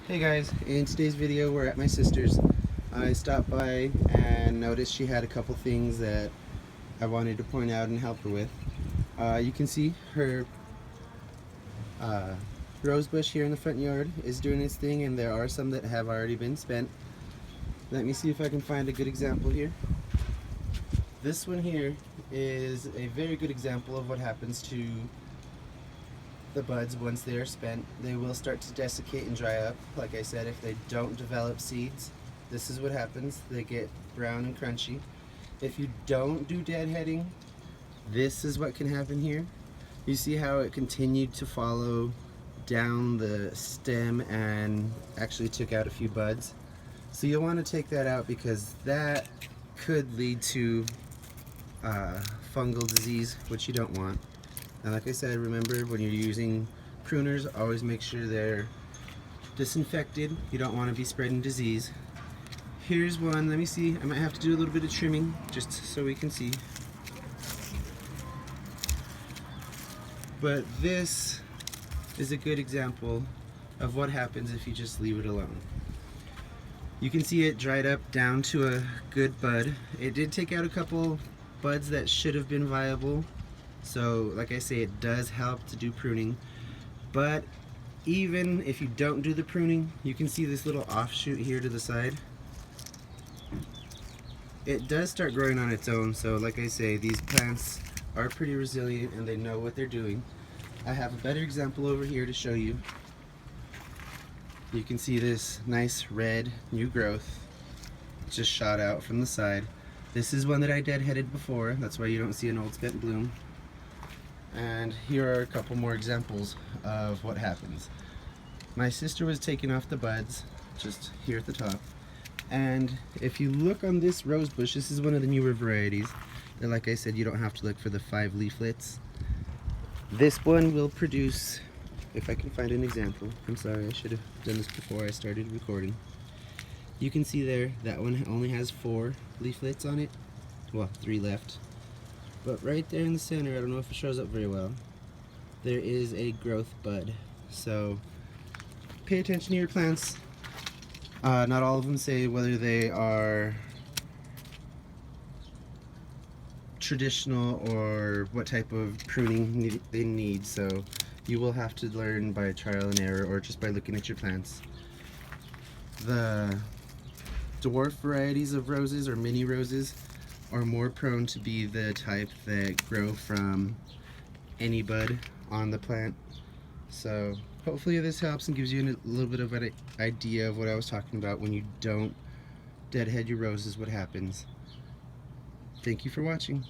Hey guys, in today's video we're at my sister's. I stopped by and noticed she had a couple things that I wanted to point out and help her with. You can see her rose bush here in the front yard is doing its thing, and there are some that have already been spent. Let me see if I can find a good example here. This one here is a very good example of what happens to the buds once they are spent. They will start to desiccate and dry up. Like I said, if they don't develop seeds, this is what happens. They get brown and crunchy. If you don't do deadheading, this is what can happen here. You see how it continued to follow down the stem and actually took out a few buds. So you'll want to take that out because that could lead to fungal disease, which you don't want. And like I said, remember when you're using pruners, always make sure they're disinfected. You don't want to be spreading disease. Here's one, let me see, I might have to do a little bit of trimming just so we can see. But this is a good example of what happens if you just leave it alone. You can see it dried up down to a good bud. It did take out a couple buds that should have been viable. So like I say, it does help to do pruning, but even if you don't do the pruning, you can see this little offshoot here to the side. It does start growing on its own, so like I say, these plants are pretty resilient and they know what they're doing. I have a better example over here to show you. You can see this nice red new growth just shot out from the side. This is one that I deadheaded before, that's why you don't see an old spent bloom. And here are a couple more examples of what happens. My sister was taking off the buds just here at the top, and if you look on this rose bush, this is one of the newer varieties, and like I said, you don't have to look for the 5 leaflets. This one will produce, if I can find an example, I'm sorry, I should have done this before I started recording. You can see there, that one only has 4 leaflets on it, well, 3 left. But right there in the center, I don't know if it shows up very well, there is a growth bud. So pay attention to your plants. Not all of them say whether they are traditional or what type of pruning they need, so you will have to learn by trial and error or just by looking at your plants. The dwarf varieties of roses or mini roses are more prone to be the type that grow from any bud on the plant. So hopefully this helps and gives you a little bit of an idea of what I was talking about when you don't deadhead your roses, what happens. Thank you for watching.